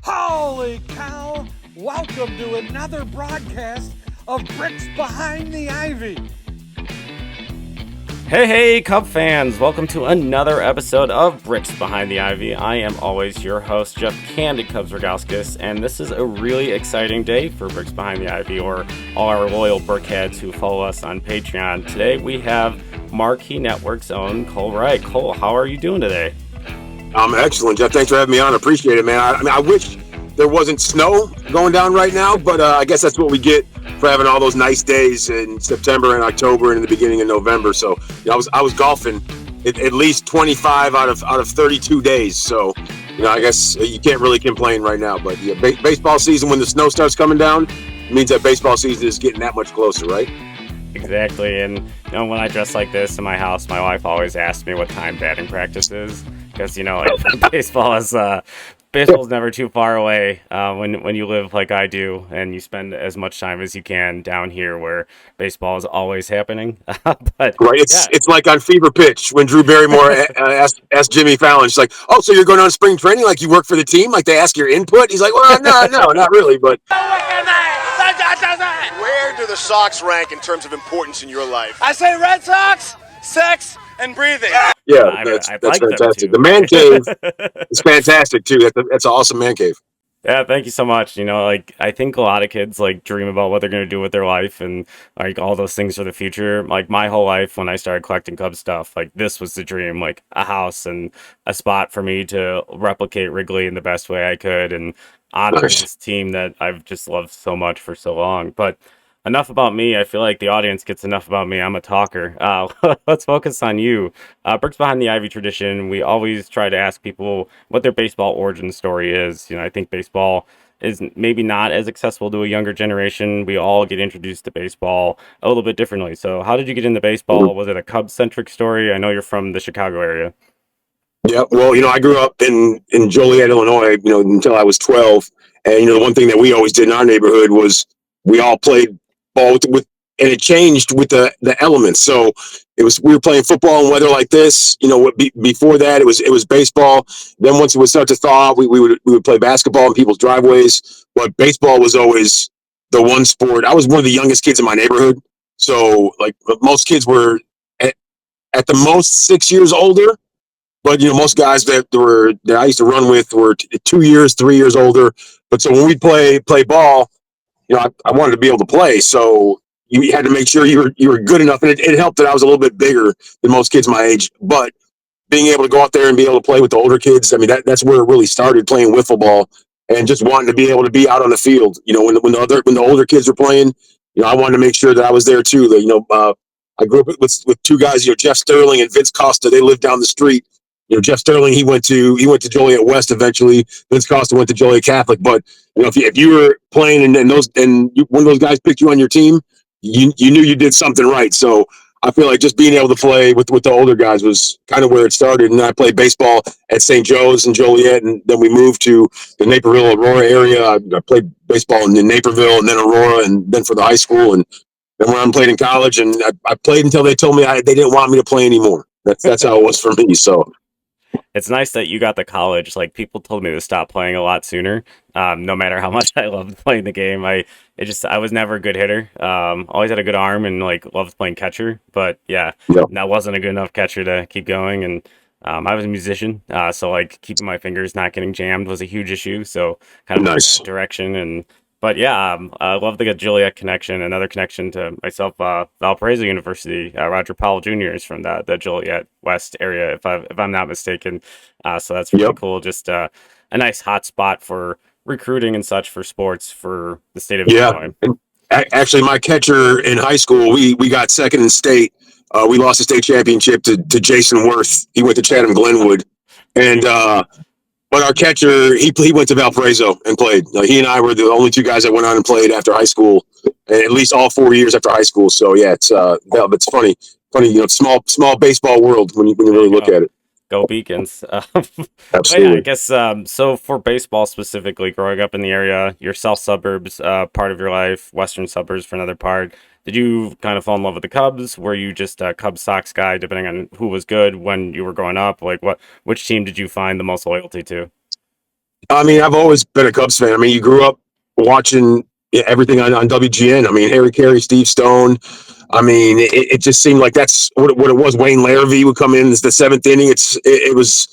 Holy cow! Welcome to another broadcast of Bricks Behind the Ivy. Hey, Cub fans! Welcome to another episode of Bricks Behind the Ivy. I am always your host, Jeff Candid Cubs Rogowskis, and this is a really exciting day for Bricks Behind the Ivy, or all our loyal Brickheads who follow us on Patreon. Today we have Marquee Network's own Cole Wright. Cole, how are you doing today? I'm excellent, Jeff. Thanks for having me on. I appreciate it, man. I wish there wasn't snow going down right now, but I guess that's what we get for having all those nice days in September and October and in the beginning of November. So I was golfing at least 25 out of 32 days. So I guess you can't really complain right now. But yeah, baseball season, when the snow starts coming down, means that baseball season is getting that much closer, right? Exactly. And when I dress like this in my house, my wife always asks me what time batting practice is, because baseball's never too far away when you live like I do, and you spend as much time as you can down here where baseball is always happening. But right, it's like on Fever Pitch when Drew Barrymore asked Jimmy Fallon. She's like, "Oh, so you're going on spring training? Like you work for the team? Like they ask your input?" He's like, "Well, no, not really, but." Where do the Sox rank in terms of importance in your life? I say Red Sox, sex, and breathing. Yeah, that's like fantastic. The man cave is fantastic too. That's an awesome man cave. Yeah, thank you so much. I think a lot of kids dream about what they're going to do with their life and all those things for the future. Like my whole life when I started collecting Cubs stuff, this was the dream, like a house and a spot for me to replicate Wrigley in the best way I could and honor this team that I've just loved so much for so long. But enough about me. I feel like the audience gets enough about me. I'm a talker. Let's focus on you. Bricks Behind the Ivy tradition, we always try to ask people what their baseball origin story is. I think baseball is maybe not as accessible to a younger generation. We all get introduced to baseball a little bit differently. So how did you get into baseball? Was it a Cubs-centric story? I know you're from the Chicago area. Yeah, well, I grew up in Joliet, Illinois, until I was 12. And, the one thing that we always did in our neighborhood was we all played ball with and it changed with the elements. So we were playing football in weather like this. Before that, it was baseball. Then once it would start to thaw, we would play basketball in people's driveways. But baseball was always the one sport. I was one of the youngest kids in my neighborhood. So, most kids were at the most 6 years older. But, most guys that I used to run with were 2 years, 3 years older. But so when we play ball, I wanted to be able to play. So you had to make sure you were good enough. And it helped that I was a little bit bigger than most kids my age. But being able to go out there and be able to play with the older kids, I mean, that's where it really started, playing wiffle ball and just wanting to be able to be out on the field. When the older kids were playing, I wanted to make sure that I was there too. I grew up with two guys, Jeff Sterling and Vince Costa. They lived down the street. Jeff Sterling, he went to Joliet West eventually. Vince Costa went to Joliet Catholic. But if you were playing and one of those guys picked you on your team, you knew you did something right. So I feel like just being able to play with the older guys was kind of where it started. And I played baseball at St. Joe's in Joliet, and then we moved to the Naperville, Aurora area. I played baseball in Naperville and then Aurora, and then for the high school, and then when I played in college. And I played until they told me they didn't want me to play anymore. That's how it was for me. So. It's nice that you got the college. People told me to stop playing a lot sooner. No matter how much I loved playing the game, I was never a good hitter. Always had a good arm and loved playing catcher. But that wasn't a good enough catcher to keep going. And I was a musician, so keeping my fingers not getting jammed was a huge issue. So kind of nice. that direction. But I love the Joliet connection. Another connection to myself, Valparaiso University. Roger Powell Jr. is from the Joliet West area, if I'm not mistaken. So that's really cool. Just a nice hot spot for recruiting and such for sports for the state of Illinois. And actually, my catcher in high school, we got second in state. We lost the state championship to Jason Worth. He went to Chatham Glenwood, and. But our catcher, he went to Valparaiso and played. He and I were the only two guys that went on and played after high school, at least all 4 years after high school. So it's funny, small baseball world when you really look at it. Go Beacons. Absolutely. I guess so for baseball specifically, growing up in the area, your south suburbs part of your life, western suburbs for another part. Did you kind of fall in love with the Cubs? Were you just a Cubs Sox guy, depending on who was good when you were growing up? Which team did you find the most loyalty to? I mean, I've always been a Cubs fan. I mean, you grew up watching everything on WGN. I mean, Harry Carey, Steve Stone. I mean, it just seemed like that's what it was. Wayne Larrivee would come in as the seventh inning. It was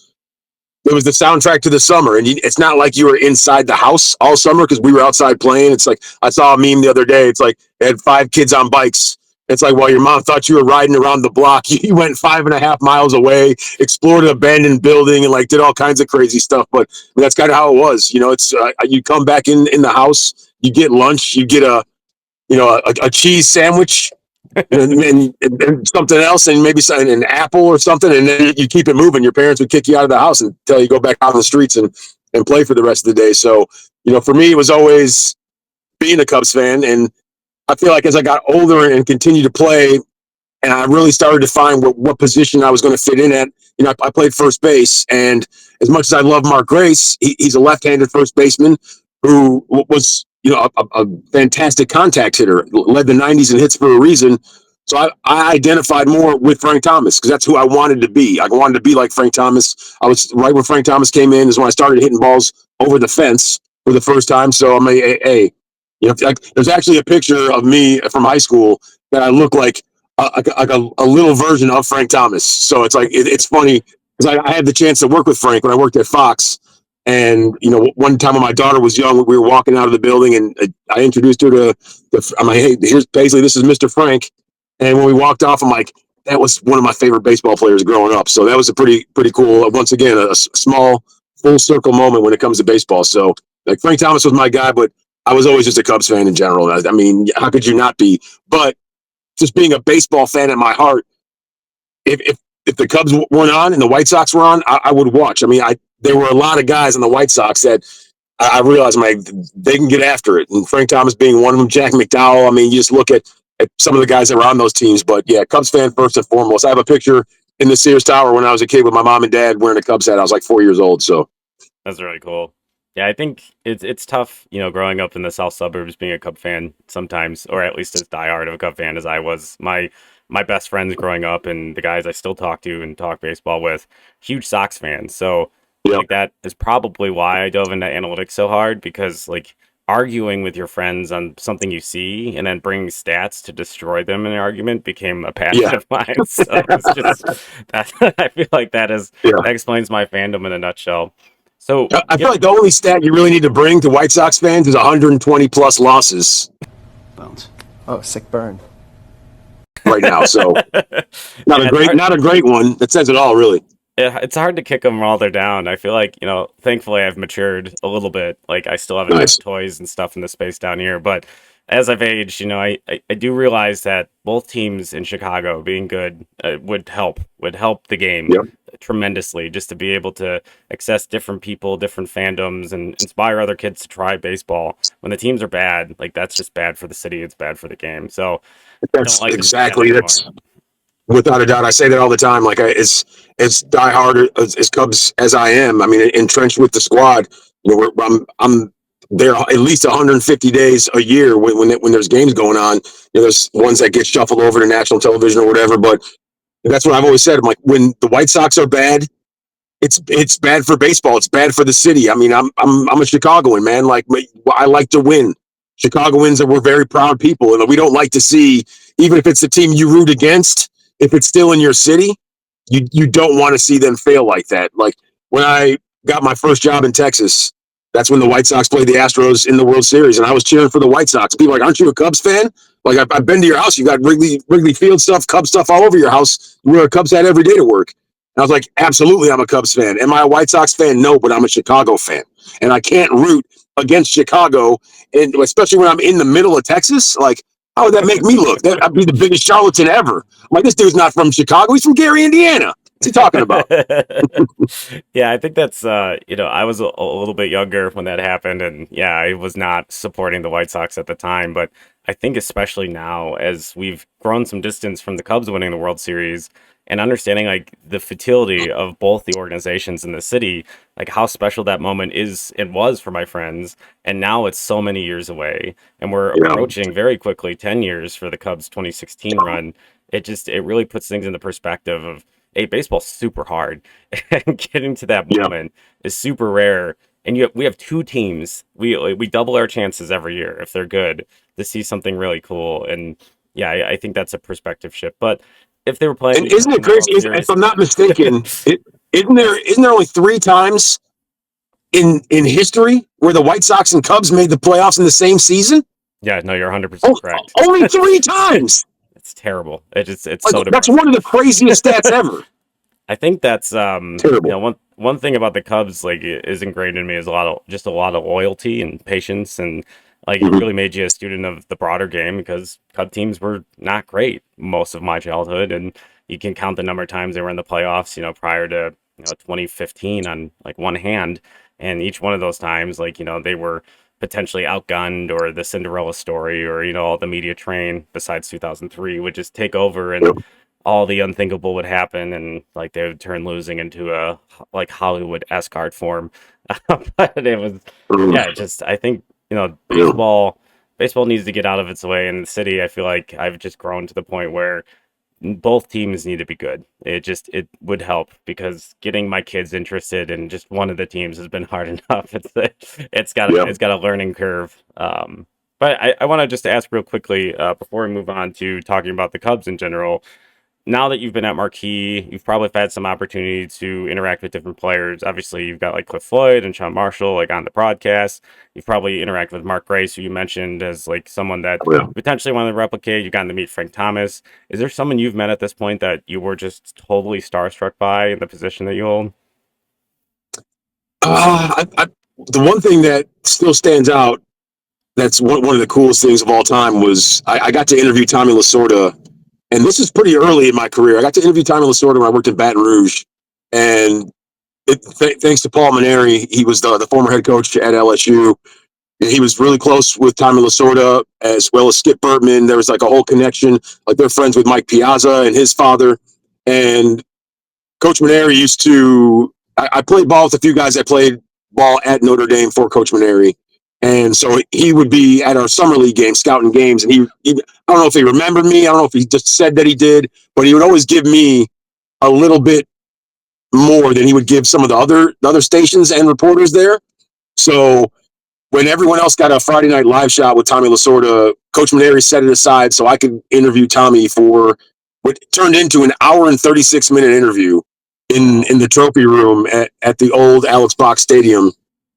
the soundtrack to the summer, and it's not like you were inside the house all summer because we were outside playing. It's like I saw a meme the other day. It's like they had 5 kids on bikes. It's like while your mom thought you were riding around the block, you went 5.5 miles away, explored an abandoned building, and like did all kinds of crazy stuff. But that's kind of how it was. You know, it's you come back in the house, you get lunch, you get a cheese sandwich and something else, and maybe an apple or something, and then you keep it moving. Your parents would kick you out of the house until you go back out on the streets and play for the rest of the day. So, for me, it was always being a Cubs fan, and I feel like as I got older and continued to play, and I really started to find what position I was going to fit in at. I played first base, and as much as I love Mark Grace, he's a left-handed first baseman who was a fantastic contact hitter, led the 90s in hits for a reason. So I identified more with Frank Thomas because that's who I wanted to be. I wanted to be like Frank Thomas. I was right when Frank Thomas came in is when I started hitting balls over the fence for the first time. So I'm hey, there's actually a picture of me from high school that I look like a little version of Frank Thomas. So it's like it's funny because I had the chance to work with Frank when I worked at Fox. And one time when my daughter was young, we were walking out of the building, and I introduced her to. I'm like, "Hey, here's Paisley. This is Mr. Frank." And when we walked off, I'm like, "That was one of my favorite baseball players growing up." So that was a pretty cool. Once again, a small full circle moment when it comes to baseball. So like Frank Thomas was my guy, but I was always just a Cubs fan in general. I mean, how could you not be? But just being a baseball fan at my heart, if the Cubs weren't on and the White Sox were on, I would watch. I mean, there were a lot of guys on the White Sox that I realized they can get after it. And Frank Thomas being one of them, Jack McDowell. I mean, you just look at some of the guys that were on those teams. But yeah, Cubs fan first and foremost. I have a picture in the Sears Tower when I was a kid with my mom and dad wearing a Cubs hat. I was like 4 years old. So That's really cool. Yeah, I think it's tough, growing up in the south suburbs, being a Cub fan sometimes, or at least as diehard of a Cub fan as I was. My best friends growing up and the guys I still talk to and talk baseball with, huge Sox fans. So yeah, like that is probably why I dove into analytics so hard, because like arguing with your friends on something you see and then bringing stats to destroy them in an argument became a passion yeah, of mine. So it's just that I feel like that yeah. explains my fandom in a nutshell. So I feel yeah, like the only stat you really need to bring to White Sox fans is 120 plus losses Bones. Oh, sick burn. right now. So yeah, not a great one. That says it all, really. it's hard to kick them while they're down. I feel like, thankfully I've matured a little bit. Like I still have a ton Nice. of toys and stuff in the space down here, but as I've aged, I do realize that both teams in Chicago being good would help the game Yep. tremendously, just to be able to access different people, different fandoms, and inspire other kids to try baseball. When the teams are bad, like that's just bad for the city. It's bad for the game. So I don't That's like to see that exactly. anymore. That's without a doubt. I say that all the time. Like as diehard as Cubs as I am. I mean, entrenched with the squad. I'm there at least 150 days a year when there's games going on. There's ones that get shuffled over to national television or whatever. But that's what I've always said. I'm like, when the White Sox are bad, it's bad for baseball. It's bad for the city. I mean, I'm a Chicagoan, man. Like I like to win. Chicagoans we're very proud people, and we don't like to see, even if it's the team you root against, if it's still in your city, you don't want to see them fail like that. Like when I got my first job in Texas, that's when the White Sox played the Astros in the World Series, and I was cheering for the White Sox. People were like, aren't you a Cubs fan? Like I've been to your house. You got Wrigley Field stuff, Cubs stuff all over your house. You wear a Cubs hat every day to work. And I was like, absolutely, I'm a Cubs fan. Am I a White Sox fan? No, but I'm a Chicago fan, and I can't root against Chicago, and especially when I'm in the middle of Texas. Like, how would that make me look? I'd be the biggest charlatan ever. I'm like, this dude's not from Chicago. He's from Gary, Indiana. What's he talking about? Yeah, I think that's I was a little bit younger when that happened, and yeah, I was not supporting the White Sox at the time, but I think especially now as we've grown some distance from the Cubs winning the World Series and understanding like the futility of both the organizations in the city, like how special that moment is and was for my friends, and now it's so many years away and we're Yeah, approaching very quickly 10 years for the Cubs 2016 run. It really puts things into perspective of, hey, baseball's super hard, and getting to that yeah, moment is super rare. and we have two teams. We double our chances every year if they're good to see something really cool. And yeah, I think that's a perspective shift. But if they were playing, And isn't it in the World crazy? If Series, I'm not mistaken, isn't there only 3 times in history where the White Sox and Cubs made the playoffs in the same season? yeah, no, you're 100% correct. Only 3 times. It's terrible. It's Like, so that's depressing. one of the craziest stats ever. I think that's Terrible. one thing about the Cubs like is ingrained in me is a lot of loyalty and patience, and like it Mhm. really made you a student of the broader game because Cub teams were not great most of my childhood, and you can count the number of times they were in the playoffs, prior to 2015 on like one hand, and each one of those times like they were potentially outgunned or the Cinderella story or all the media train besides 2003 would just take over and Yep. all the unthinkable would happen and like they would turn losing into a like Hollywood-esque art form. But it was yeah, just I think, Yeah. baseball needs to get out of its way. In the city, I feel like I've just grown to the point where both teams need to be good. It would help because getting my kids interested in just one of the teams has been hard enough. Yeah. It's got a learning curve. But I want to just ask real quickly before we move on to talking about the Cubs in general. Now that you've been at Marquee, you've probably had some opportunity to interact with different players. Obviously, you've got like Cliff Floyd and Sean Marshall like on the broadcast. You've probably interacted with Mark Grace, who you mentioned as like someone that Yeah. potentially wanted to replicate. You've gotten to meet Frank Thomas. Is there someone you've met at this point that you were just totally starstruck by in the position that you hold? The one thing that still stands out, that's one of the coolest things of all time, was I got to interview Tommy LaSorda, and this is pretty early in my career. I got to interview Tommy LaSorda when I worked in Baton Rouge, and thanks to Paul Maneri, he was the former head coach at LSU. He was really close with Tommy LaSorda as well as Skip Bertman. There was like a whole connection. Like they're friends with Mike Piazza and his father. And Coach Maneri used to. I played ball with a few guys that played ball at Notre Dame for Coach Maneri, and so he would be at our summer league games, scouting games. And I don't know if he remembered me. I don't know if he just said that he did, but he would always give me a little bit more than he would give some of the other stations and reporters there. So when everyone else got a Friday night live shot with Tommy LaSorda, Coach Maneri set it aside so I could interview Tommy for what turned into an hour and 36-minute interview in the trophy room at the old Alex Box Stadium.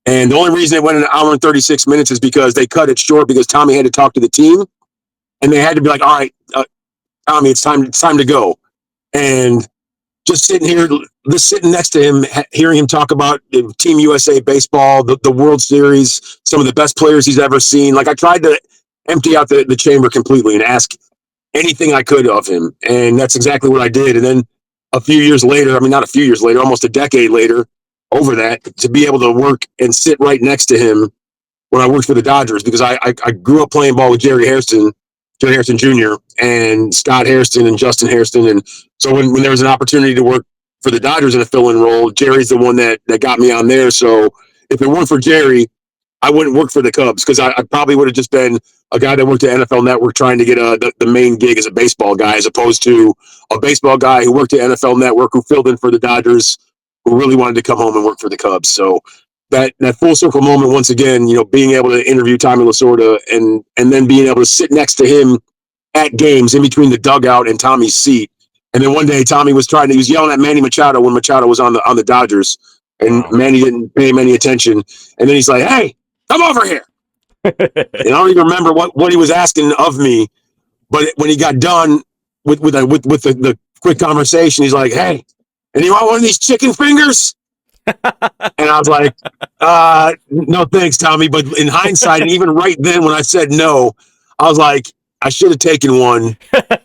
And the only reason it went an hour and 36 minutes is because they cut it short because Tommy had to talk to the team, and they had to be like, all right, Tommy, it's time to go. And just sitting next to him, hearing him talk about Team USA baseball, the World Series, some of the best players he's ever seen. Like I tried to empty out the chamber completely and ask anything I could of him. And that's exactly what I did. And then a few years later, I mean, not a few years later, almost a decade later, over that, to be able to work and sit right next to him when I worked for the Dodgers, because I grew up playing ball with Jerry Hairston Jr. and Scott Hairston and Justin Hairston. And so when there was an opportunity to work for the Dodgers in a fill-in role, Jerry's the one that got me on there. So if it weren't for Jerry, I wouldn't work for the Cubs, because I probably would have just been a guy that worked at NFL Network trying to get the main gig as a baseball guy, as opposed to a baseball guy who worked at NFL Network, who filled in for the Dodgers, who really wanted to come home and work for the Cubs. So that full circle moment, once again, being able to interview Tommy LaSorda and then being able to sit next to him at games in between the dugout and Tommy's seat. And then one day Tommy was yelling at Manny Machado when Machado was on the Dodgers, and Wow. Manny didn't pay him any attention. And then he's like, "Hey, come over here." And I don't even remember what he was asking of me, but when he got done with the quick conversation, he's like, "Hey, and you want one of these chicken fingers?" And I was like, "No, thanks, Tommy." But in hindsight, and even right then when I said no, I was like, I should have taken one.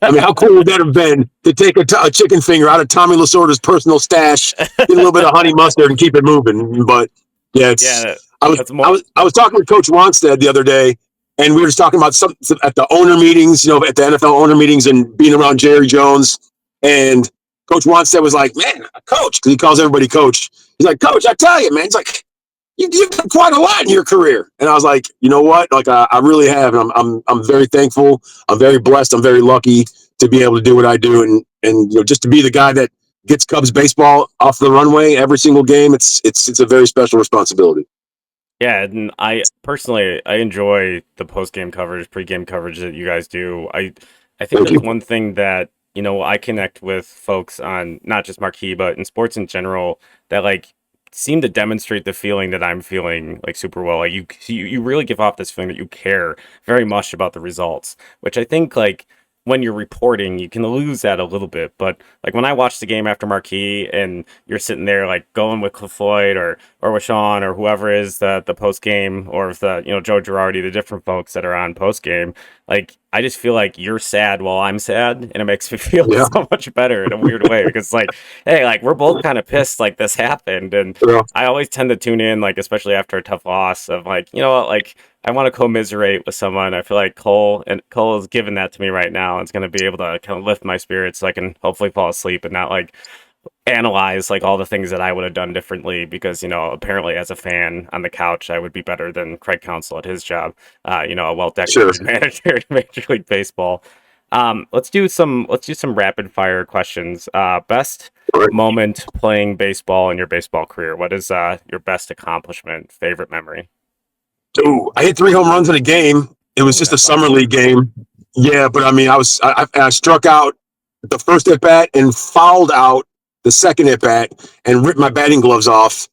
I mean, how cool would that have been to take a chicken finger out of Tommy LaSorda's personal stash, get a little bit of honey mustard, and keep it moving? But yeah, Yeah, I was talking with Coach Wanstead the other day, and we were just talking about some at the owner meetings, at the NFL owner meetings, and being around Jerry Jones. And Coach Wanstead was like, "Man, Coach," because he calls everybody Coach. He's like, "Coach, I tell you, man." He's like, "You've done quite a lot in your career." And I was like, "You know what? Like, I really have. And I'm very thankful. I'm very blessed. I'm very lucky to be able to do what I do, and just to be the guy that gets Cubs baseball off the runway every single game. It's a very special responsibility." Yeah, and I personally I enjoy the post game coverage, pre game coverage that you guys do. I think Thank that's you. one thing that, I connect with folks on not just Marquee, but in sports in general that like seem to demonstrate the feeling that I'm feeling like super well. Like you really give off this feeling that you care very much about the results, which I think like when you're reporting, you can lose that a little bit. But like when I watch the game after Marquee and you're sitting there like going with Cliff Floyd or with Sean or whoever is the post game or if the Joe Girardi, the different folks that are on post game, like I just feel like you're sad while I'm sad, and it makes me feel Yeah. so much better in a weird way because like, hey, like we're both kind of pissed like this happened, and Yeah. I always tend to tune in like especially after a tough loss of like you know what like. I want to commiserate with someone. I feel like Cole is giving that to me right now. And it's going to be able to kind of lift my spirits so I can hopefully fall asleep and not like analyze like all the things that I would have done differently because apparently as a fan on the couch I would be better than Craig Counsell at his job, a well Sure. decorated manager in Major League Baseball. Let's do some rapid fire questions. Best All right. moment playing baseball in your baseball career. What is your best accomplishment, favorite memory? Ooh, I hit 3 home runs in a game. It was Oh, just a that's summer awesome. league game. Yeah, but I mean, I struck out the first at bat and fouled out the second at bat and ripped my batting gloves off.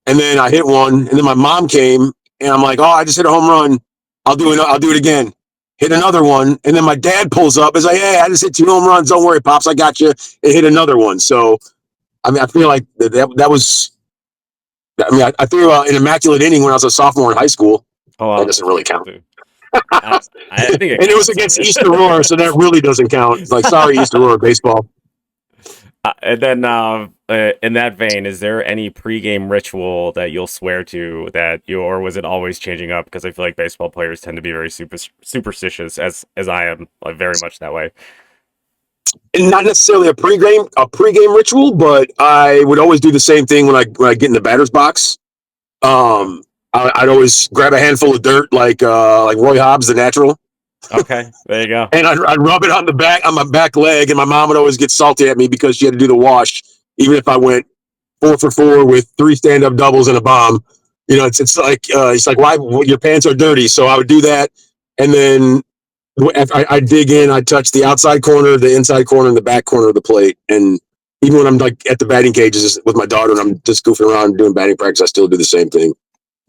And then I hit one, and then my mom came, and I'm like, "Oh, I just hit a home run. I'll do it again." Hit another one, and then my dad pulls up. Is like, "Hey, I just hit 2 home runs. Don't worry, pops, I got you." And hit another one. So I mean, I feel like that was. I mean, I threw an immaculate inning when I was a sophomore in high school. Oh, That well, doesn't that's really beautiful count. too. I think it And it was counts. I against mean. East Aurora, so that really doesn't count. It's like, sorry, East Aurora baseball. And then, in that vein, is there any pregame ritual that you'll swear to or was it always changing up? Because I feel like baseball players tend to be very superstitious, as I am, like very much that way. And not necessarily a pregame ritual, but I would always do the same thing when I get in the batter's box. Okay. I'd always grab a handful of dirt like Roy Hobbs, the natural, Okay, there you go. and I'd rub it on my back leg. And my mom would always get salty at me because she had to do the wash, even if I went 4 for 4 with 3 stand-up doubles and a bomb. It's like why your pants are dirty. So I would do that, and then I dig in. I touch the outside corner, the inside corner, and the back corner of the plate. And even when I'm like at the batting cages with my daughter and I'm just goofing around doing batting practice, I still do the same thing.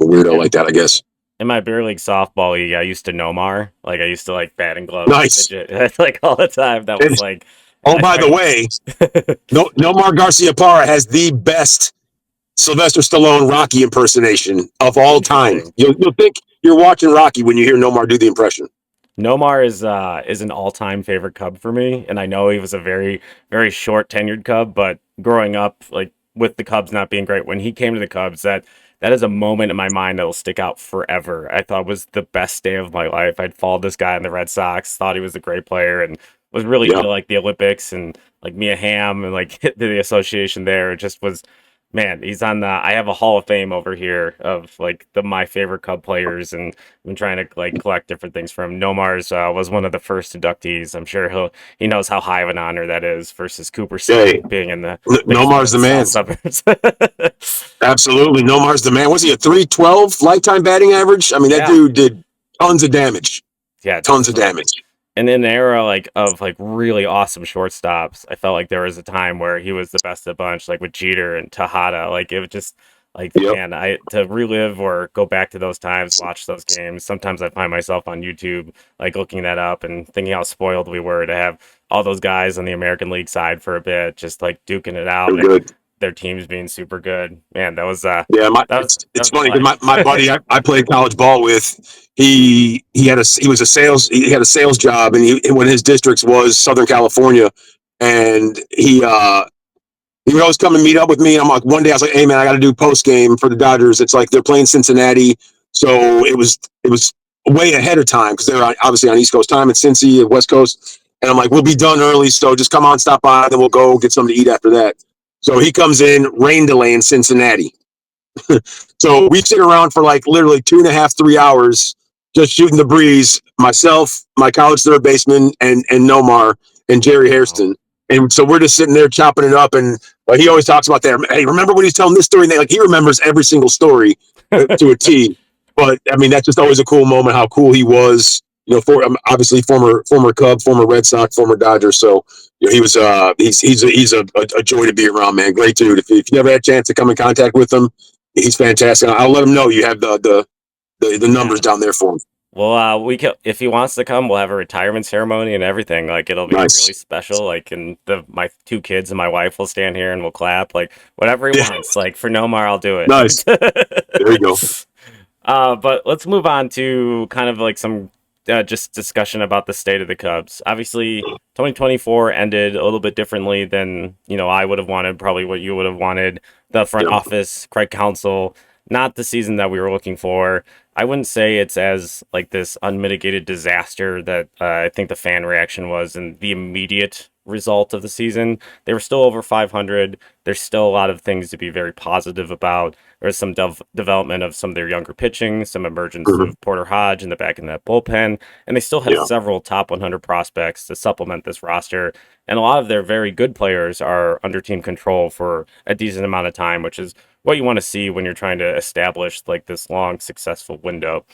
A weirdo like that, I guess. In my beer league softball league, I used to Nomar. Like I used to like batting gloves, Nice. like all the time. That And was like. oh, by the way, Nomar Garcia Parra has the best Sylvester Stallone Rocky impersonation of all time. Interesting. You'll think you're watching Rocky when you hear Nomar do the impression. Nomar is an all time favorite Cub for me, and I know he was a very very short tenured Cub, but growing up like with the Cubs not being great, when he came to the Cubs, that is a moment in my mind that will stick out forever. I thought was the best day of my life. I'd followed this guy in the Red Sox, thought he was a great player, and was really Yeah. into like the Olympics and like Mia Hamm and like the association there. It just was. Man, he's on the. I have a Hall of Fame over here of like my favorite Cub players, and I've been trying to like collect different things from. Nomar's was one of the first inductees. I'm sure he knows how high of an honor that is versus Cooper Hey, Sutton being in the Nomar's the man. south suburbs. Absolutely. Nomar's the man. Was he a 312 lifetime batting average? I mean, that Yeah, dude did tons of damage. yeah, Tons of definitely. damage. And in the era like of like really awesome shortstops, I felt like there was a time where he was the best of the bunch, like with Jeter and Tejada. Like it was just like Yep. man, I to relive or go back to those times, watch those games. Sometimes I find myself on YouTube like looking that up and thinking how spoiled we were to have all those guys on the American League side for a bit, just like duking it They're out and good. their teams being super good. Man, Yeah, that was it's the funny because life. my buddy I played college ball with, he had a sales job, and one of his districts was Southern California, and he would always come and meet up with me. I'm like, one day I was like, hey man, I got to do post game for the Dodgers. It's like they're playing Cincinnati, so it was way ahead of time because they're obviously on East Coast time and Cincy and West Coast. And I'm like, we'll be done early, so just come on, stop by, then we'll go get something to eat after that. So he comes in, rain delay in Cincinnati. So we sit around for like literally 2.5, 3 hours just shooting the breeze. Myself, my college third baseman, and Nomar and Jerry Wow. Hairston. And so we're just sitting there chopping it up. And he always talks about that. Hey, remember when he's telling this story? And like he remembers every single story to a T. But I mean, that's just always a cool moment. How cool he was. Obviously former Cub, former Red Sox, former Dodger. So he was he's a joy to be around, man. Great dude. If you ever had a chance to come in contact with him, he's fantastic. I'll let him know you have the numbers down there for him. Well, if he wants to come, we'll have a retirement ceremony and everything. Like it'll be Nice. really special. Like, and my 2 kids and my wife will stand here and we'll clap. Like whatever he wants. Like for Nomar, I'll do it. Nice. There you go. But let's move on to kind of like some just discussion about the state of the Cubs. Obviously, 2024 ended a little bit differently than I would have wanted. Probably what you would have wanted. The front office, Craig Counsell, not the season that we were looking for. I wouldn't say it's as like this unmitigated disaster that I think the fan reaction was and the immediate result of the season. They were still over 500. There's still a lot of things to be very positive about. There's some development of some of their younger pitching, some emergence of Porter Hodge in the back in that bullpen, and they still have several top 100 prospects to supplement this roster. And a lot of their very good players are under team control for a decent amount of time, which is what you want to see when you're trying to establish like this long, successful window.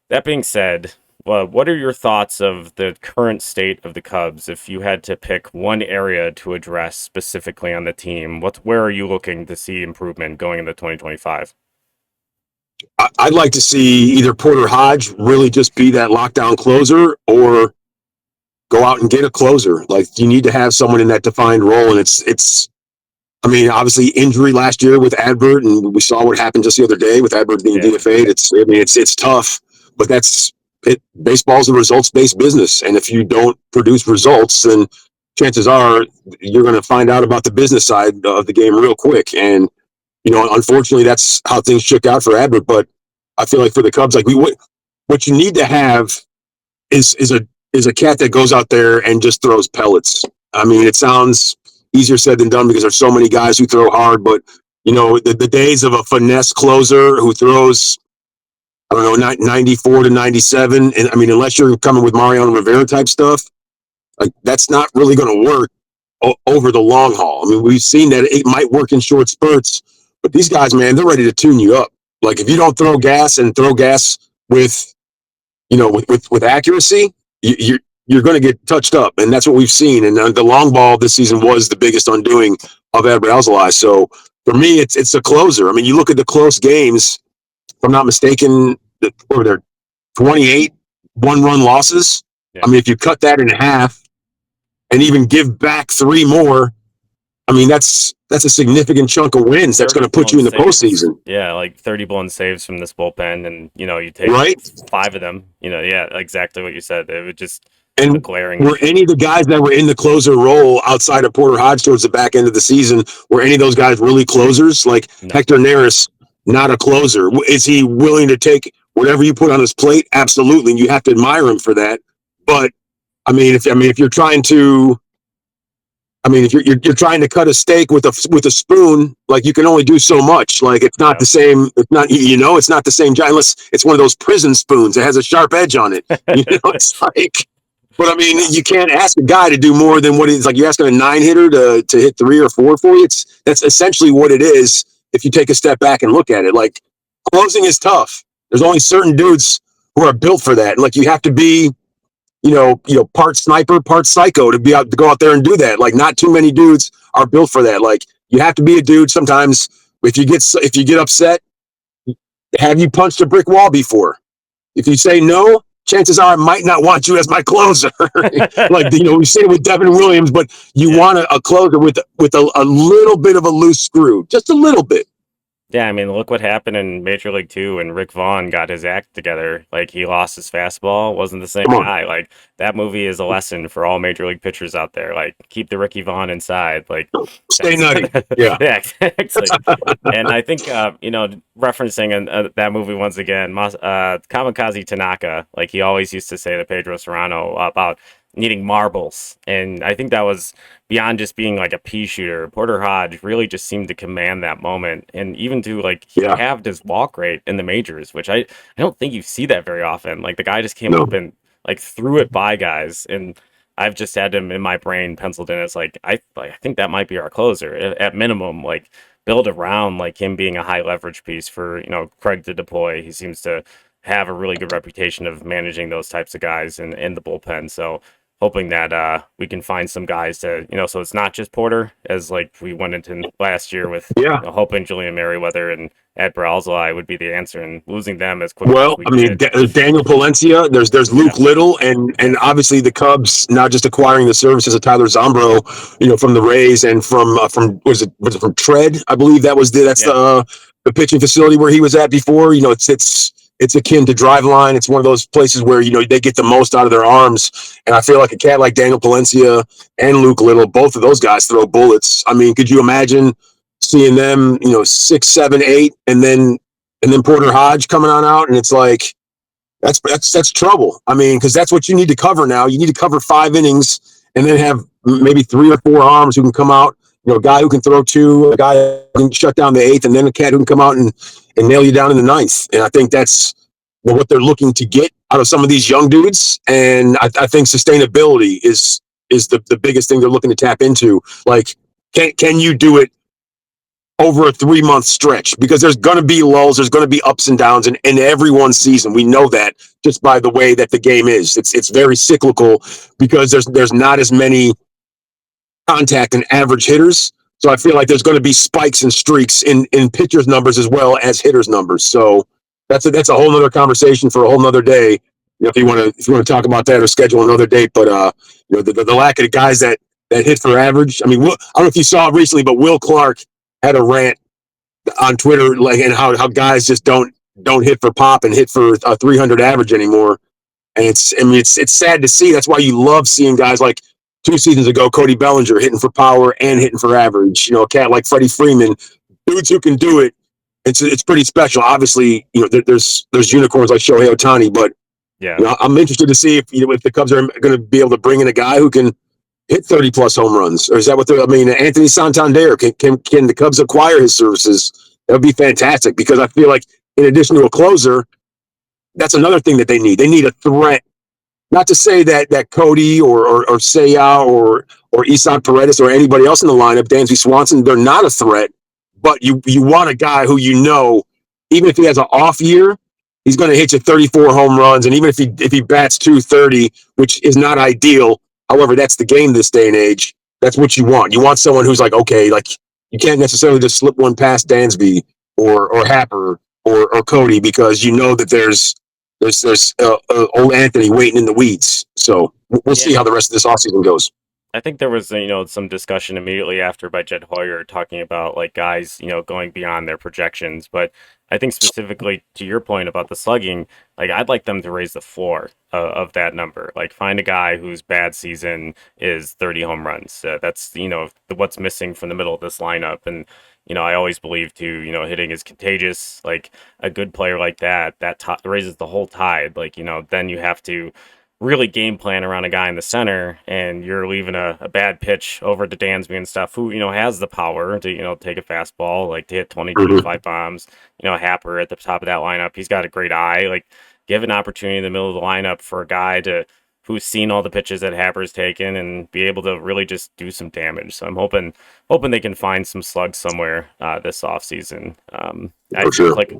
That being said, what are your thoughts of the current state of the Cubs? If you had to pick one area to address specifically on the team, where are you looking to see improvement going into 2025? I'd like to see either Porter Hodge really just be that lockdown closer, or go out and get a closer. Like you need to have someone in that defined role, and it's. I mean, obviously injury last year with Adbert, and we saw what happened just the other day with Adbert being DFA'd. It's tough, but that's it. Baseball's a results-based business, and if you don't produce results, then chances are you're going to find out about the business side of the game real quick. And unfortunately, that's how things shook out for Adbert. But I feel like for the Cubs, like what you need to have is a cat that goes out there and just throws pellets. I mean, it sounds easier said than done because there's so many guys who throw hard, but the days of a finesse closer who throws, I don't know, 94 to 97, and I mean, unless you're coming with Mariano Rivera type stuff, like that's not really going to work over the long haul. I mean, we've seen that it might work in short spurts, but these guys, man, they're ready to tune you up. Like if you don't throw gas with with accuracy, you're going to get touched up, and that's what we've seen. And the long ball this season was the biggest undoing of Adbert Alzolay. So for me, it's a closer. I mean, you look at the close games. If I'm not mistaken, over there, 28 one-run losses. Yeah. I mean, if you cut that in half and even give back 3 more, I mean, that's a significant chunk of wins. That's going to put you in the postseason. Yeah, like 30 blown saves from this bullpen, and you take 5 of them. Yeah, exactly what you said. It would just. And were any of the guys that were in the closer role outside of Porter Hodge towards the back end of the season, were any of those guys really closers? Like Hector Neris, not a closer. Is he willing to take whatever you put on his plate? Absolutely. And you have to admire him for that. But I mean, if you're trying to, if you're trying to cut a steak with a spoon, like you can only do so much. Like it's not the same. It's not it's not the same. Unless it's one of those prison spoons that has a sharp edge on it. It's like. But I mean, you can't ask a guy to do more than what it's like. You're asking a 9-hitter to hit 3 or 4 for you. That's essentially what it is. If you take a step back and look at it, like closing is tough. There's only certain dudes who are built for that. Like you have to be, part sniper, part psycho to go out there and do that. Like not too many dudes are built for that. Like you have to be a dude. Sometimes if you get upset, have you punched a brick wall before? If you say no, chances are I might not want you as my closer. Like, we say it with Devin Williams, but you want a closer with a little bit of a loose screw, just a little bit. Yeah, I mean, look what happened in Major League 2 when Rick Vaughn got his act together. Like, he lost his fastball, wasn't the same guy. Like, that movie is a lesson for all Major League pitchers out there. Like, keep the Ricky Vaughn inside. Like, stay nutty. Yeah. Yeah, exactly. And I think, referencing that movie once again, Kamikaze Tanaka, like, he always used to say to Pedro Serrano about needing marbles. And I think that was beyond just being like a pea shooter. Porter Hodge really just seemed to command that moment. And even to he halved his walk rate in the majors, which I don't think you see that very often. Like the guy just came up and like threw it by guys. And I've just had him in my brain penciled in. It's like I think that might be our closer at minimum. Like build around like him being a high leverage piece for Craig to deploy. He seems to have a really good reputation of managing those types of guys in the bullpen. So hoping that we can find some guys to so it's not just Porter as like we went into last year with Yeah. hoping Julian Merriweather and Ed Brazilai would be the answer, and losing them as quickly as Well, we I mean, did. there's Daniel Palencia, there's Luke Little, and obviously the Cubs not just acquiring the services of Tyler Zombro, from the Rays and from was it from Tread? I believe that's the pitching facility where he was at before. It's akin to Driveline. It's one of those places where they get the most out of their arms, and I feel like a cat like Daniel Palencia and Luke Little, both of those guys throw bullets. I mean, could you imagine seeing them, 6, 7, 8, and then Porter Hodge coming on out, and it's like that's trouble. I mean, because that's what you need to cover now. You need to cover 5 innings, and then have maybe 3 or 4 arms who can come out. A guy who can throw 2, a guy who can shut down the 8th, and then a cat who can come out and nail you down in the 9th. And I think that's what they're looking to get out of some of these young dudes. And I think sustainability is the biggest thing they're looking to tap into. Like, can you do it over a 3-month stretch? Because there's going to be lulls, there's going to be ups and downs in everyone's season. We know that just by the way that the game is. It's very cyclical because there's not as many contact and average hitters. So I feel like there's going to be spikes and streaks in pitchers' numbers as well as hitters' numbers. So that's a whole nother conversation for a whole nother day. If you want to talk about that or schedule another date, but the lack of guys that hit for average. I mean, I don't know if you saw it recently, but Will Clark had a rant on Twitter, and how guys just don't hit for pop and hit for a 300 average anymore. And it's sad to see. That's why you love seeing guys like 2 seasons ago, Cody Bellinger hitting for power and hitting for average. A cat like Freddie Freeman, dudes who can do it. It's pretty special. Obviously, there's unicorns like Shohei Ohtani, but I'm interested to see if the Cubs are going to be able to bring in a guy who can hit 30 plus home runs, or is that what Anthony Santander, can the Cubs acquire his services? That would be fantastic, because I feel like in addition to a closer, that's another thing that they need. They need a threat. Not to say that Cody or Seiya or Isan Paredes or anybody else in the lineup, Dansby Swanson, they're not a threat, but you want a guy who even if he has an off year, he's going to hit you 34 home runs, and even if he bats 230, which is not ideal. However, that's the game this day and age. That's what you want. You want someone who's like, okay, like you can't necessarily just slip one past Dansby or Happer or Cody, because that there's old Anthony waiting in the weeds. So we'll see how the rest of this offseason goes. I think there was, some discussion immediately after by Jed Hoyer talking about like guys, going beyond their projections. But I think specifically to your point about the slugging, like I'd like them to raise the floor of that number. Like find a guy whose bad season is 30 home runs. That's, what's missing from the middle of this lineup. And, I always believe too, hitting is contagious. Like a good player like that raises the whole tide. Like, then you have to really game plan around a guy in the center, and you're leaving a bad pitch over to Dansby and stuff, who, has the power to, take a fastball, like to hit 20, 25 bombs. Happer at the top of that lineup, he's got a great eye. Like give an opportunity in the middle of the lineup for a guy who's seen all the pitches that Happer's taken and be able to really just do some damage. So I'm hoping they can find some slugs somewhere this offseason. I think like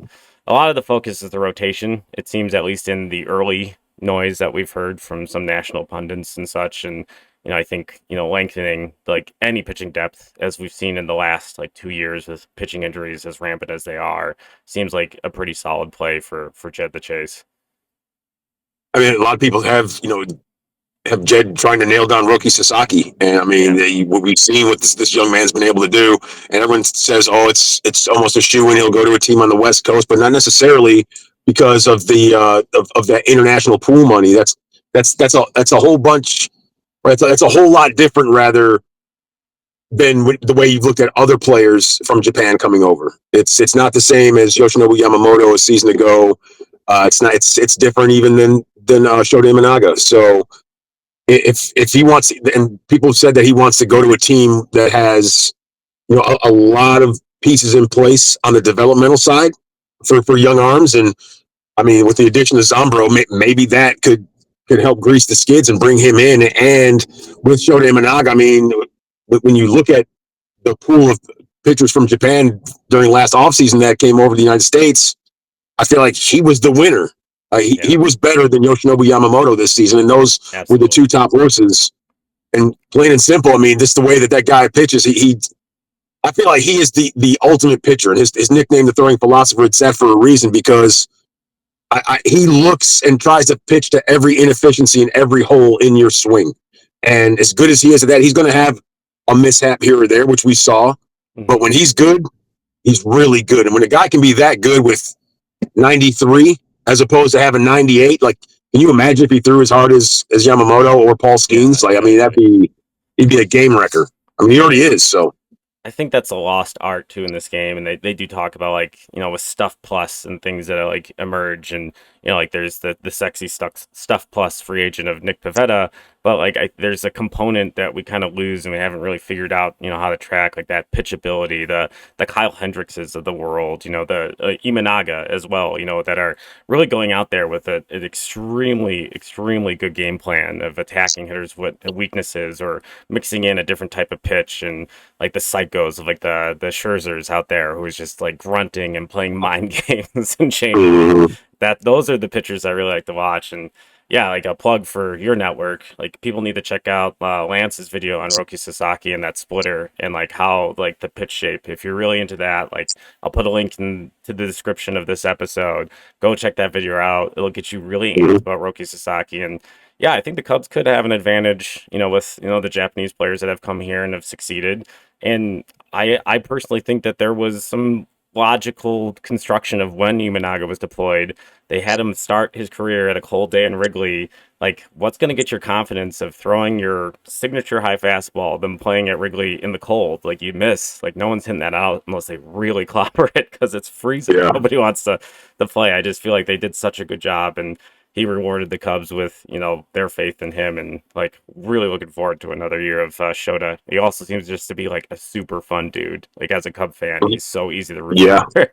a lot of the focus is the rotation. It seems, at least in the early noise that we've heard from some national pundits and such, and I think lengthening like any pitching depth, as we've seen in the last like 2 years with pitching injuries as rampant as they are, seems like a pretty solid play for Jed the Chase. I mean, a lot of people have Jed trying to nail down Rooki Sasaki, and I mean, we've seen what this young man's been able to do, and everyone says, oh, it's almost a shoe-in, he'll go to a team on the West Coast, but not necessarily because of the of that international pool money. That's a whole bunch. Right? That's a whole lot different, rather than the way you've looked at other players from Japan coming over. It's not the same as Yoshinobu Yamamoto a season ago. It's not. It's different even than Shota Imanaga. So if he wants, and people have said that he wants to go to a team that has a lot of pieces in place on the developmental side for young arms, and I mean, with the addition of Zombro, maybe that could could help grease the skids and bring him in. And with Shota Imanaga, I mean, when you look at the pool of pitchers from Japan during last offseason that came over to the United States, I feel like he was the winner. He was better than Yoshinobu Yamamoto this season, and those were the two top horses. And plain and simple, I mean, this the way that guy pitches. I feel like he is the ultimate pitcher, and his nickname, the throwing philosopher, it's that for a reason, because he looks and tries to pitch to every inefficiency in every hole in your swing. And as good as he is at that, he's going to have a mishap here or there, which we saw. But when he's good, he's really good. And when a guy can be that good with 93 as opposed to having 98, like, can you imagine if he threw as hard as Yamamoto or Paul Skeens? Like, I mean, he'd be a game wrecker. I mean, he already is, so. I think that's a lost art too in this game, and they do talk about, like, you know, with Stuff Plus and things that like emerge, and you know, like there's the sexy Stuff Plus free agent of Nick Pivetta, but like there's a component that we kind of lose, and we haven't really figured out, you know, how to track, like that pitchability, the Kyle Hendrickses of the world, you know, the Imanaga as well, you know, that are really going out there with an extremely good game plan of attacking hitters with weaknesses or mixing in a different type of pitch, and like the psychos of like the Scherzers out there who's just like grunting and playing mind games and changing. Those are the pitchers I really like to watch. And yeah, like a plug for your network, like people need to check out Lance's video on Rooki Sasaki and that splitter, and like how like the pitch shape. If you're really into that, like I'll put a link into the description of this episode. Go check that video out. It'll get you really amped about Rooki Sasaki. And yeah, I think the Cubs could have an advantage, you know, with, you know, the Japanese players that have come here and have succeeded. And I personally think that there was some logical construction of when Imanaga was deployed. They had him start his career at a cold day in Wrigley. Like, what's going to get your confidence of throwing your signature high fastball, then playing at Wrigley in the cold? Like, you miss. Like, no one's hitting that out unless they really clobber it because it's freezing. Yeah. Nobody wants to play. I just feel like they did such a good job, and he rewarded the Cubs with, you know, their faith in him, and like really looking forward to another year of Shota. He also seems just to be like a super fun dude. Like, as a Cub fan, he's so easy to root for.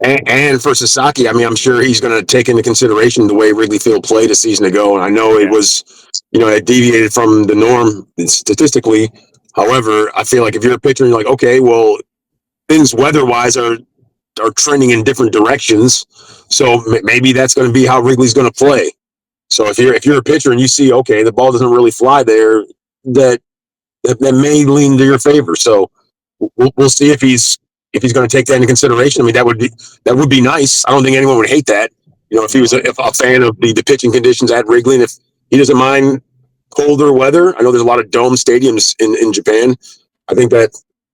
And for Sasaki, I mean, I'm sure he's going to take into consideration the way Wrigley Field played a season ago. And I know it was, you know, it deviated from the norm statistically. However, I feel like if you're a pitcher and you're like, okay, well, things weather-wise are trending in different directions. So maybe that's going to be how Wrigley's going to play. So if you're a pitcher and you see, okay, the ball doesn't really fly there, that may lean to your favor. So we'll see if he's going to take that into consideration. I mean, that would be nice. I don't think anyone would hate that. You know, if he was a fan of the pitching conditions at Wrigley, and if he doesn't mind colder weather. I know there's a lot of dome stadiums in Japan. I think that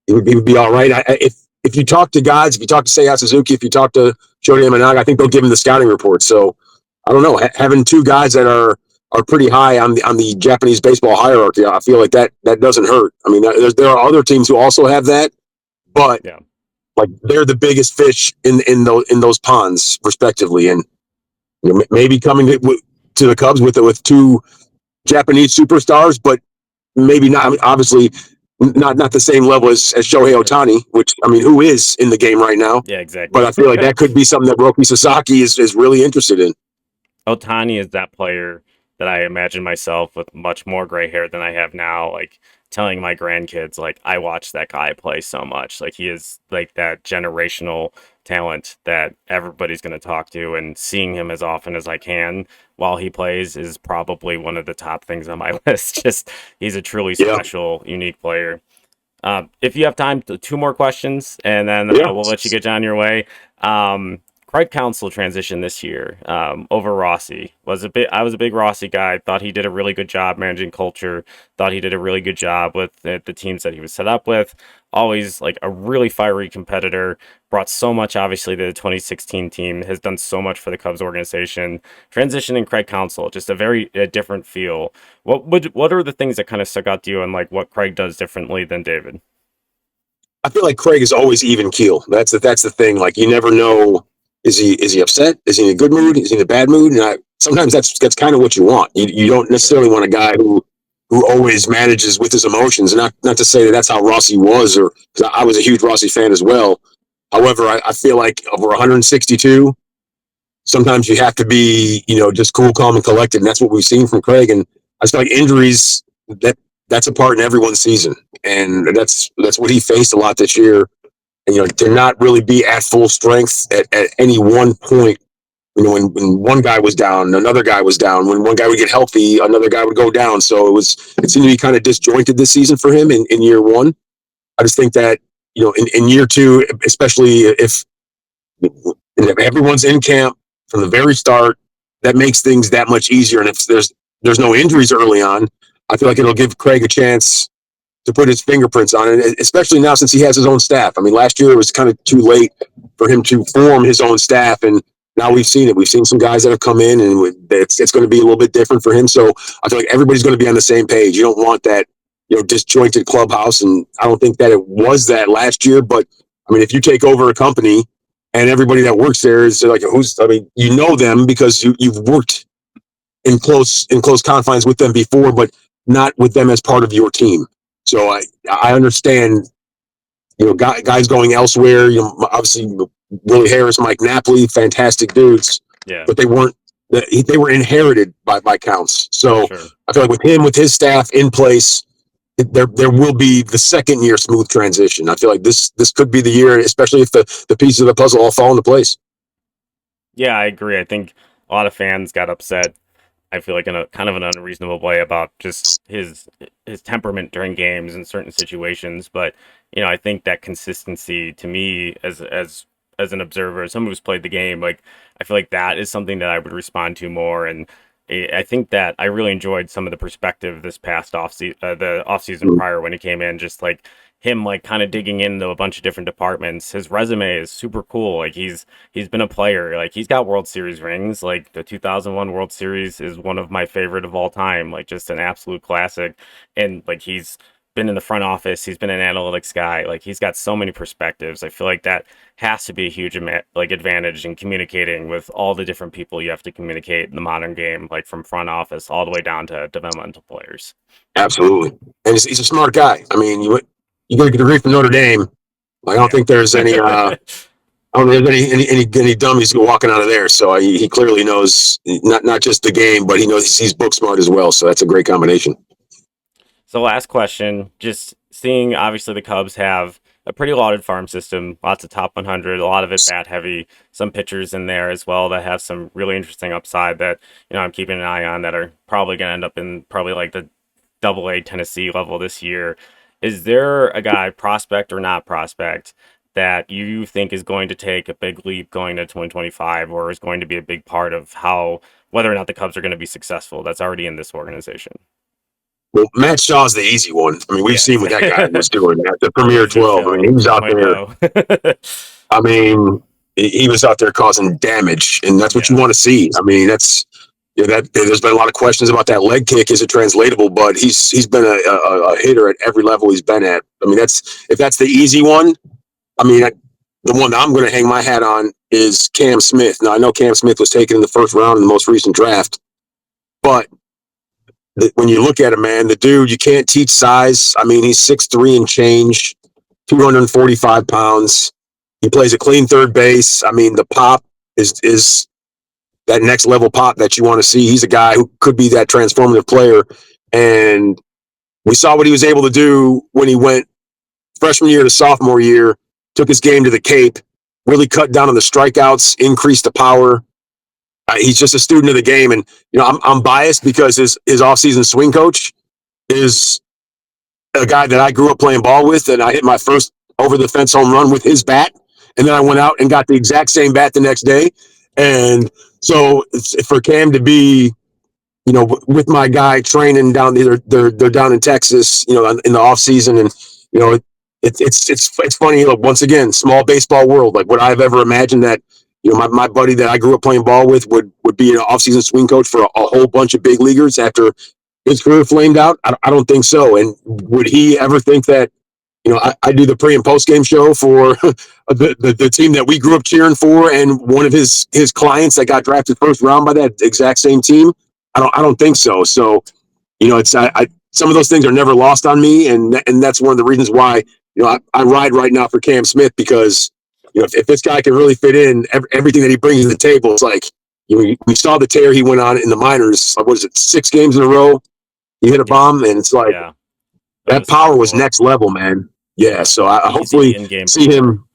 he would be all right. If you talk to guys, if you talk to Seiya Suzuki, if you talk to Shota Imanaga, I think they'll give him the scouting report. So I don't know, having two guys that are pretty high on the Japanese baseball hierarchy, I feel like that doesn't hurt. I mean, there are other teams who also have that, but like they're the biggest fish in those ponds, respectively. And you know, maybe coming to the Cubs with two Japanese superstars, but maybe not. I mean, obviously, not the same level as Shohei Ohtani, which, I mean, who is in the game right now. Yeah, exactly. But I feel like that could be something that Rooki Sasaki is really interested in. Ohtani is that player that I imagine myself with much more gray hair than I have now, like telling my grandkids, like, I watched that guy play so much. Like, he is like that generational talent that everybody's going to talk to, and seeing him as often as I can while he plays is probably one of the top things on my list. Just, he's a truly special, unique player. If you have time, two more questions, and then we'll let you get on your way. Craig Counsell transition this year over Rossi. I was a big Rossi guy. Thought he did a really good job managing culture. Thought he did a really good job with the teams that he was set up with. Always like a really fiery competitor. Brought so much, obviously, to the 2016 team. Has done so much for the Cubs organization. Transitioning Craig Counsell, just a very different feel. What are the things that kind of stuck out to you, and like what Craig does differently than David? I feel like Craig is always even keel. That's the thing. Like, you never know. Is he upset? Is he in a good mood? Is he in a bad mood? And sometimes that's kind of what you want. You don't necessarily want a guy who always manages with his emotions. Not to say that's how Rossi was, or because I was a huge Rossi fan as well. However, I feel like over 162, sometimes you have to be, just cool, calm, and collected. And that's what we've seen from Craig. And I just feel like injuries, that's a part in everyone's season. And that's what he faced a lot this year. And, to not really be at full strength at any one point. When one guy was down, another guy was down. When one guy would get healthy, another guy would go down. So it seemed to be kind of disjointed this season for him in year one. I just think that, in year two, especially if everyone's in camp from the very start, that makes things that much easier. And if there's no injuries early on, I feel like it'll give Craig a chance to put his fingerprints on it, especially now since he has his own staff. I mean, last year it was kind of too late for him to form his own staff, and now we've seen it. We've seen some guys that have come in, and it's going to be a little bit different for him. So I feel like everybody's going to be on the same page. You don't want that, disjointed clubhouse, and I don't think that it was that last year. But I mean, if you take over a company and everybody that works there is like, you know them because you've worked in close confines with them before, but not with them as part of your team. So I understand, guys going elsewhere. Obviously Willie Harris, Mike Napoli, fantastic dudes. Yeah. But they were inherited by Counts. So sure. I feel like with him, with his staff in place, there will be the second year smooth transition. I feel like this could be the year, especially if the pieces of the puzzle all fall into place. Yeah, I agree. I think a lot of fans got upset. I feel like in a kind of an unreasonable way about just his temperament during games in certain situations. But, I think that consistency to me as an observer, someone who's played the game, like I feel like that is something that I would respond to more. And I think that I really enjoyed some of the perspective this past the offseason prior when he came in, just like him like kind of digging into a bunch of different departments. His resume is super cool. Like he's been a player. Like he's got World Series rings. Like the 2001 World Series is one of my favorite of all time. Like just an absolute classic. And like he's been in the front office. He's been an analytics guy. Like he's got so many perspectives. I feel like that has to be a huge advantage in communicating with all the different people you have to communicate in the modern game, like from front office all the way down to developmental players. Absolutely. And he's a smart guy. I mean, you get a degree from Notre Dame. I don't think there's any I don't think there's any dummies walking out of there. So he clearly knows not just the game, but he knows he's book smart as well. So that's a great combination. So last question, just seeing obviously the Cubs have a pretty lauded farm system, lots of top 100, a lot of it bat heavy, some pitchers in there as well that have some really interesting upside that, I'm keeping an eye on that are probably going to end up in probably like the AA Tennessee level this year. Is there a guy, prospect or not prospect, that you think is going to take a big leap going to 2025 or is going to be a big part of whether or not the Cubs are going to be successful that's already in this organization? Well, Matt Shaw's the easy one. I mean, we've seen what that guy was doing at the Premier 12. I mean, he was out there. I mean, he was out there causing damage, and that's what you want to see. I mean, that's there's been a lot of questions about that leg kick. Is it translatable? But he's been a hitter at every level he's been at. I mean, if that's the easy one. I mean, the one that I'm going to hang my hat on is Cam Smith. Now, I know Cam Smith was taken in the first round in the most recent draft, but when you look at him, man, the dude, you can't teach size. I mean, he's 6'3" and change, 245 pounds. He plays a clean third base. I mean, the pop is that next level pop that you want to see. He's a guy who could be that transformative player. And we saw what he was able to do when he went freshman year to sophomore year, took his game to the Cape, really cut down on the strikeouts, increased the power. He's just a student of the game. And, I'm biased because his offseason swing coach is a guy that I grew up playing ball with, and I hit my first over-the-fence home run with his bat. And then I went out and got the exact same bat the next day. And so for Cam to be, with my guy training down there, they're down in Texas, in the offseason. And, it's funny, once again, small baseball world. Like, would I have ever imagined that, my buddy that I grew up playing ball with would be an offseason swing coach for a whole bunch of big leaguers after his career flamed out? I don't think so. And would he ever think that, I do the pre and post game show for the team that we grew up cheering for, and one of his clients that got drafted first round by that exact same team? I don't think so. So, it's some of those things are never lost on me, and that's one of the reasons why I ride right now for Cam Smith, because if this guy can really fit in everything that he brings to the table, it's like we saw the tear he went on in the minors. What is it, 6 games in a row? He hit a bomb, and it's like that power was next level, man. Yeah, so I hopefully see him.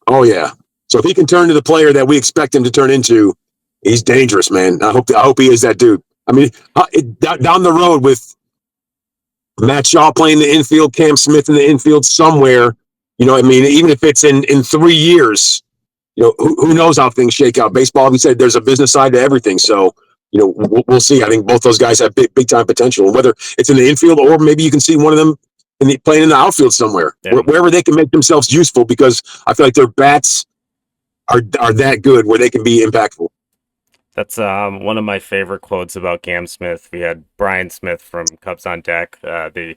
Oh yeah. So if he can turn to the player that we expect him to turn into, he's dangerous, man. I hope he is that dude. I mean, down the road with Matt Shaw playing the infield, Cam Smith in the infield somewhere, I mean, even if it's in 3 years, who knows how things shake out. Baseball, we said there's a business side to everything. So, we'll see. I think both those guys have big time potential, whether it's in the infield or maybe you can see one of them playing in the outfield somewhere, wherever they can make themselves useful, because I feel like their bats are that good where they can be impactful. That's one of my favorite quotes about Cam Smith. We had Brian Smith from Cubs on Deck, the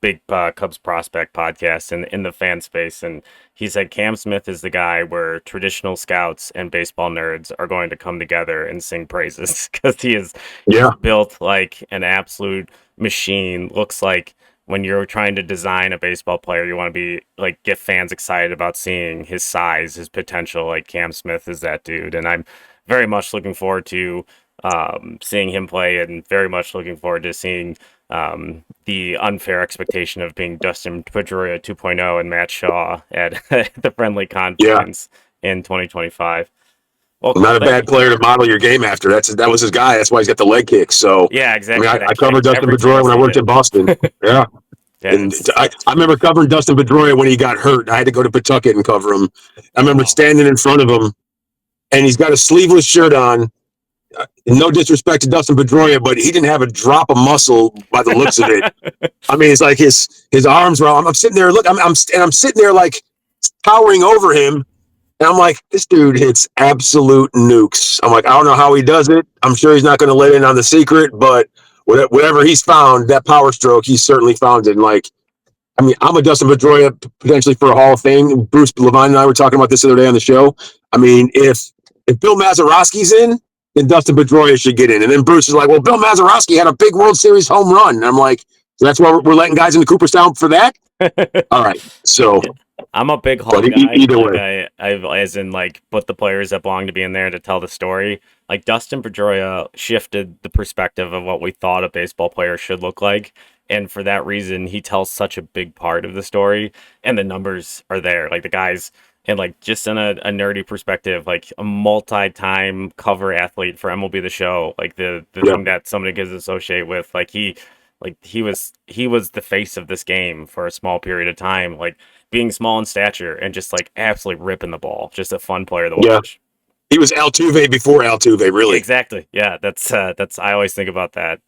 big Cubs prospect podcast in the fan space, and he said Cam Smith is the guy where traditional scouts and baseball nerds are going to come together and sing praises, because he's built like an absolute machine. Looks like when you're trying to design a baseball player, you want to be like get fans excited about seeing his size, his potential. Like Cam Smith is that dude, and I'm very much looking forward to seeing him play, and very much looking forward to seeing the unfair expectation of being Dustin Pedroia 2.0 and Matt Shaw at the friendly confines in 2025. Well, not a bad player to model your game after. That was his guy. That's why he's got the leg kick. So yeah, exactly. I mean, I covered Dustin Pedroia when I worked in Boston. Yeah. And I remember covering Dustin Pedroia when he got hurt. I had to go to Pawtucket and cover him. I remember standing in front of him, and he's got a sleeveless shirt on. No disrespect to Dustin Pedroia, but he didn't have a drop of muscle by the looks of it. I mean, it's like his arms were. I'm sitting there. Look, I'm sitting there like towering over him, and I'm like, this dude hits absolute nukes. I'm like, I don't know how he does it. I'm sure he's not going to let in on the secret, but whatever he's found, that power stroke, he's certainly found it. And like, I mean, I'm a Dustin Pedroia potentially for a Hall of Fame. Bruce Levine and I were talking about this the other day on the show. I mean, if Bill Mazeroski's in, then Dustin Pedroia should get in. And then Bruce is like, well, Bill Mazeroski had a big World Series home run. And I'm like, so that's why we're letting guys into Cooperstown for that? All right. So I'm a big Hall guy. Either way. I've as in like put the players that belong to be in there to tell the story. Like Dustin Pedroia shifted the perspective of what we thought a baseball player should look like. And for that reason, he tells such a big part of the story, and the numbers are there. Like the guys, and like just in a nerdy perspective, like a multi-time cover athlete for MLB The Show, like the thing that somebody gets associated with, like he was the face of this game for a small period of time, like being small in stature and just like absolutely ripping the ball. Just a fun player to watch. He was Altuve before Altuve, really. Exactly. Yeah, that's I always think about that.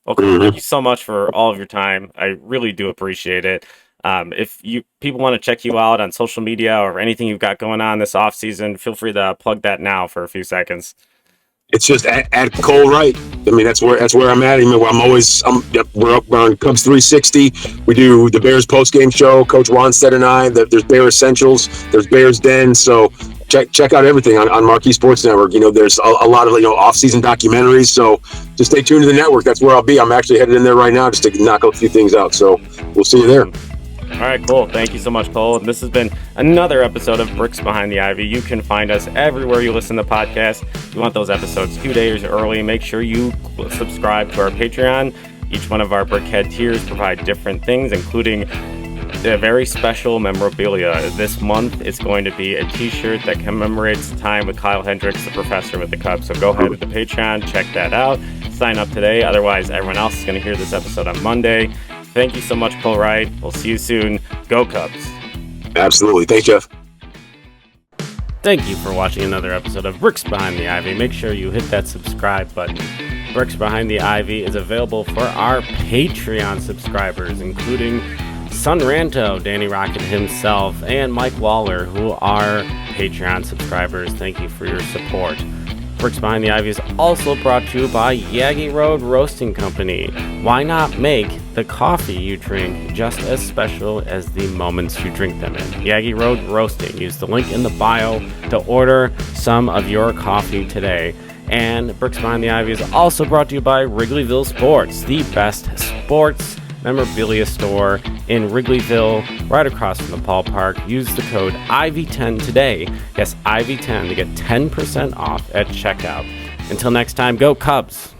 Okay, thank you so much for all of your time. I really do appreciate it. If people want to check you out on social media or anything you've got going on this off season, feel free to plug that now for a few seconds. It's just at Cole Wright. I mean, that's where I'm at. We're up on Cubs 360. We do the Bears postgame show. Coach Wanstead and I. There's Bear Essentials. There's Bears Den. So check out everything on Marquee Sports Network. There's a lot of off-season documentaries. So just stay tuned to the network. That's where I'll be. I'm actually headed in there right now just to knock a few things out. So we'll see you there. All right, cool. Thank you so much, Cole. This has been another episode of Bricks Behind the Ivy. You can find us everywhere you listen to podcasts. If you want those episodes 2 days early, make sure you subscribe to our Patreon. Each one of our Brickhead tiers provide different things, including a very special memorabilia. This month, it's going to be a t-shirt that commemorates the time with Kyle Hendricks, the professor with the Cubs. So go ahead to the Patreon, check that out, sign up today. Otherwise, everyone else is going to hear this episode on Monday. Thank you so much, Cole Wright. We'll see you soon. Go Cubs. Absolutely. Thanks, Jeff. Thank you for watching another episode of Bricks Behind the Ivy. Make sure you hit that subscribe button. Bricks Behind the Ivy is available for our Patreon subscribers, including Sun Ranto, Danny Rocket himself, and Mike Waller, who are Patreon subscribers. Thank you for your support. Bricks Behind the Ivy is also brought to you by Yaggy Road Roasting Company. Why not make the coffee you drink just as special as the moments you drink them in? Yaggy Road Roasting. Use the link in the bio to order some of your coffee today. And Bricks Behind the Ivy is also brought to you by Wrigleyville Sports, the best sports memorabilia store in Wrigleyville, right across from the ballpark. Use the code IV10 today. Yes, IV10 to get 10% off at checkout. Until next time, go Cubs!